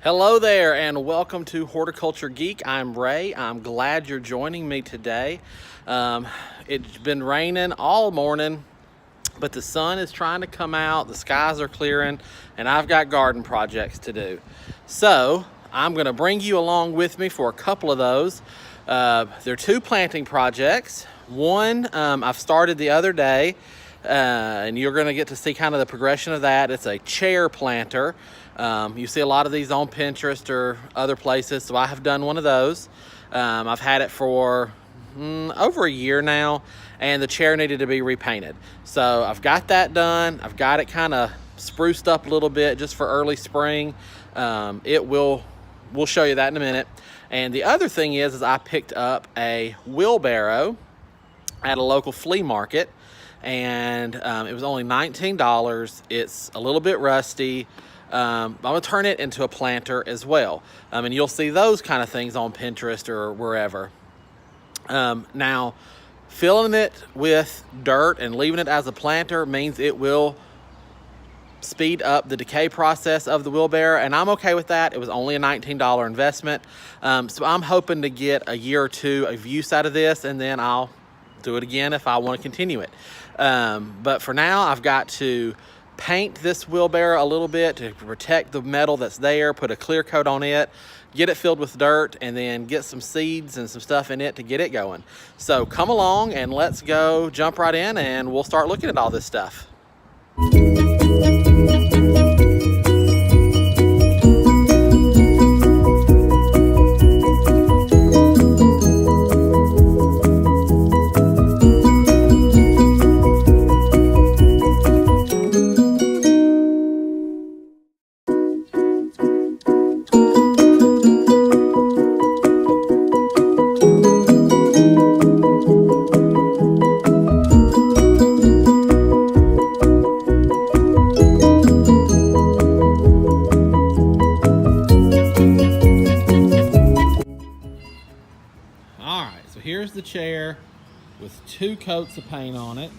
Hello there and welcome to Horticulture Geek. I'm Ray. I'm glad you're joining me today. It's been raining all morning, but the sun is trying to come out, the skies are clearing, and I've got garden projects to do. So I'm going to bring you along with me for a couple of those. There are two planting projects. One I've started the other day, and you're going to get to see kind of the progression of that. It's a chair planter. You see a lot of these on Pinterest or other places, so I have done one of those. I've had it for over a year now, and the chair needed to be repainted. So I've got that done. I've got it kind of spruced up a little bit just for early spring. We'll show you that in a minute. And the other thing is I picked up a wheelbarrow at a local flea market, and it was only $19. It's a little bit rusty. I'm gonna turn it into a planter as well. And you'll see those kind of things on Pinterest or wherever. Now, filling it with dirt and leaving it as a planter means it will speed up the decay process of the wheelbarrow, and I'm okay with that. It was only a $19 investment. So I'm hoping to get a year or two of use out of this, and then I'll do it again if I want to continue it. But for now, I've got to paint this wheelbarrow a little bit to protect the metal that's there, put a clear coat on it, get it filled with dirt, and then get some seeds and some stuff in it to get it going. So come along and let's go jump right in and we'll start looking at all this stuff. Here's the chair with two coats of paint on it.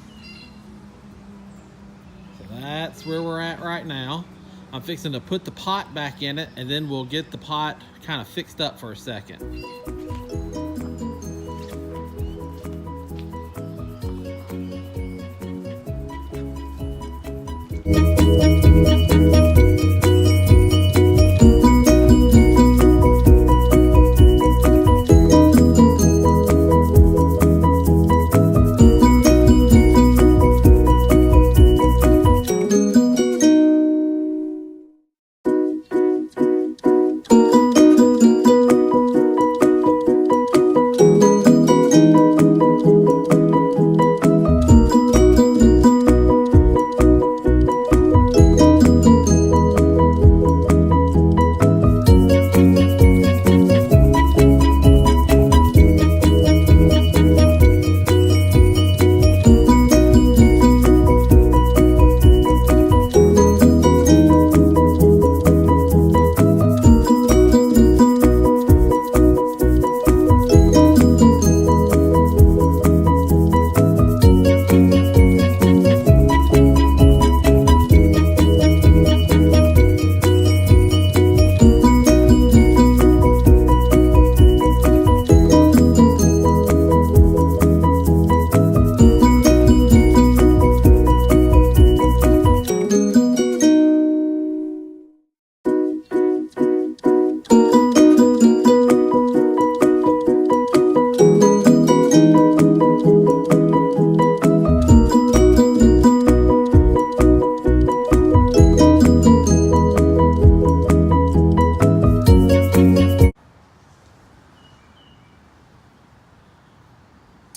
So that's where we're at right now. I'm fixing to put the pot back in it, and then we'll get the pot kind of fixed up for a second.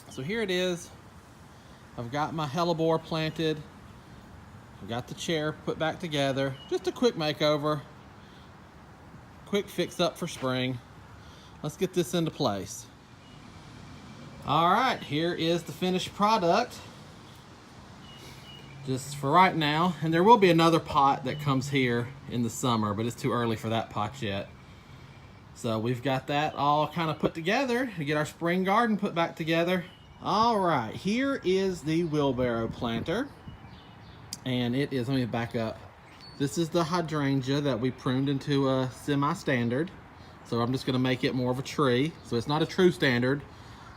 So here it is. I've got my hellebore planted. I've got the chair put back together. Just a quick makeover. Quick fix up for spring. Let's get this into place. All right, here is the finished product. Just for right now. And there will be another pot that comes here in the summer, but it's too early for that pot yet. So we've got that all kind of put together to get our spring garden put back together. All right, here is the wheelbarrow planter, and it is, let me back up. This is the hydrangea that we pruned into a semi-standard. So I'm just gonna make it more of a tree. So it's not a true standard,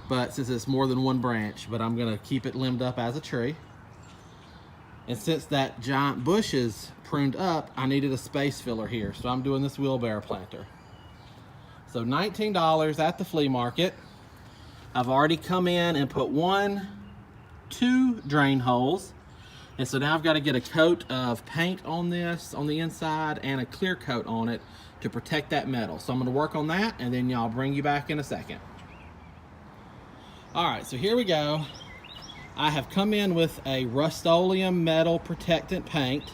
but since it's more than one branch, but I'm gonna keep it limbed up as a tree. And since that giant bush is pruned up, I needed a space filler here. So I'm doing this wheelbarrow planter. So $19 at the flea market. I've already come in and put 2 drain holes. And so now I've got to get a coat of paint on this, on the inside, and a clear coat on it to protect that metal. So I'm going to work on that, and then I'll bring you back in a second. All right, so here we go. I have come in with a Rust-Oleum metal protectant paint,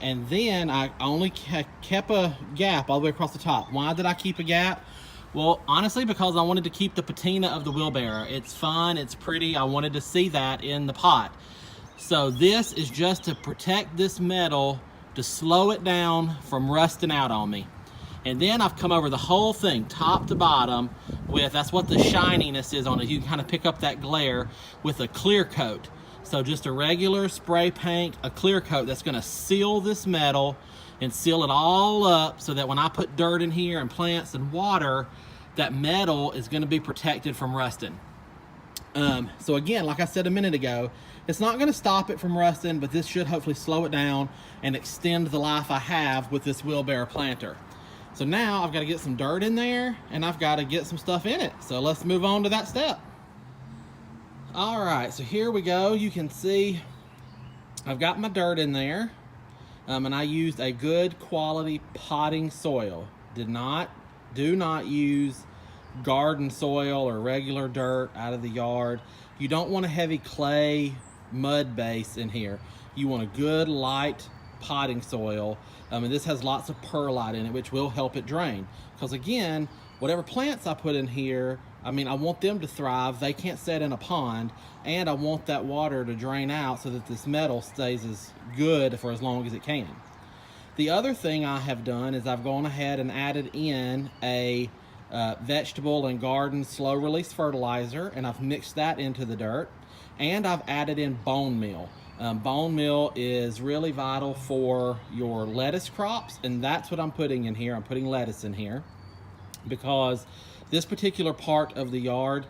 and then I only kept a gap all the way across the top. Why did I keep a gap? Well, honestly, because I wanted to keep the patina of the wheelbarrow. It's fun, it's pretty, I wanted to see that in the pot. So this is just to protect this metal, to slow it down from rusting out on me. And then I've come over the whole thing, top to bottom, with, that's what the shininess is on it. You can kind of pick up that glare with a clear coat. So just a regular spray paint, a clear coat that's gonna seal this metal and seal it all up so that when I put dirt in here and plants and water, that metal is gonna be protected from rusting. So again, like I said a minute ago, it's not gonna stop it from rusting, but this should hopefully slow it down and extend the life I have with this wheelbarrow planter. So now I've got to get some dirt in there and I've got to get some stuff in it. So let's move on to that step. All right, so here we go. You can see I've got my dirt in there, and I used a good quality potting soil. Do not use garden soil or regular dirt out of the yard. You don't want a heavy clay mud base in here. You want a good light potting soil. And this has lots of perlite in it, which will help it drain. Because again, whatever plants I put in here, I want them to thrive. They can't set in a pond, and I want that water to drain out so that this metal stays as good for as long as it can. The other thing I have done is I've gone ahead and added in a vegetable and garden slow release fertilizer, and I've mixed that into the dirt, and I've added in bone meal. Bone meal is really vital for your lettuce crops, and that's what I'm putting in here. I'm putting lettuce in here because this particular part of the yard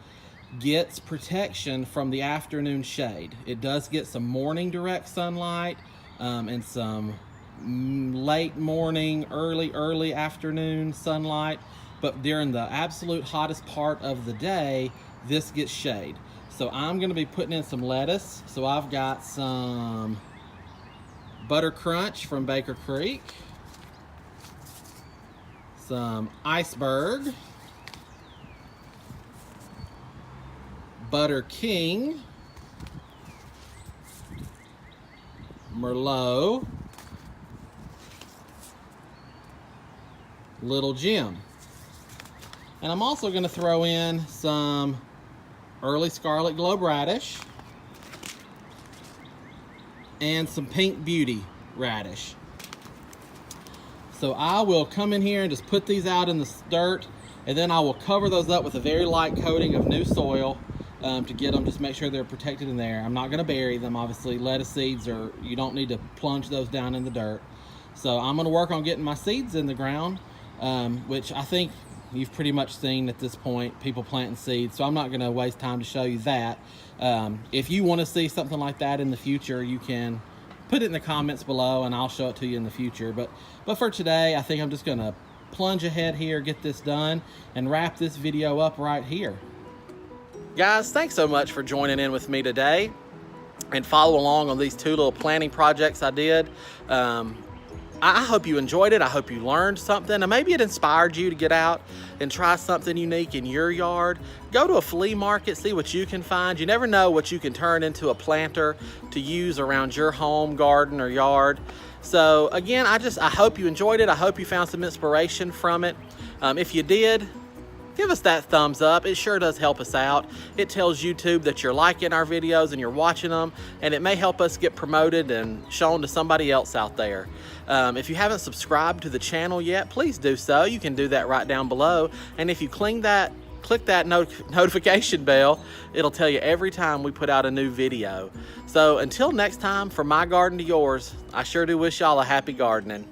gets protection from the afternoon shade. It does get some morning direct sunlight and some late morning, early afternoon sunlight, but during the absolute hottest part of the day, this gets shade. So I'm gonna be putting in some lettuce. So I've got some Butter Crunch from Baker Creek, some Iceberg, Butter King, Merlot, Little Jim. And I'm also gonna throw in some early scarlet globe radish and some pink beauty radish. So I will come in here and just put these out in the dirt, and then I will cover those up with a very light coating of new soil to get them, just make sure they're protected in there. I'm not going to bury them, obviously. Lettuce seeds you don't need to plunge those down in the dirt. So I'm going to work on getting my seeds in the ground, which I think you've pretty much seen at this point, people planting seeds. So I'm not going to waste time to show you that. If you want to see something like that in the future, you can put it in the comments below and I'll show it to you in the future. But for today, I think I'm just going to plunge ahead here, get this done, and wrap this video up right here. Guys, thanks so much for joining in with me today and follow along on these two little planting projects I did. I hope you enjoyed it. I hope you learned something, and maybe it inspired you to get out and try something unique in your yard. Go to a flea market, see what you can find. You never know what you can turn into a planter to use around your home, garden, or yard. So again, I hope you enjoyed it. I hope you found some inspiration from it. If you did, give us that thumbs up. It sure does help us out. It tells YouTube that you're liking our videos and you're watching them, and it may help us get promoted and shown to somebody else out there. If you haven't subscribed to the channel yet, please do so. You can do that right down below. And if you click that click that notification bell. It'll tell you every time we put out a new video. So until next time, from my garden to yours, I sure do wish y'all a happy gardening.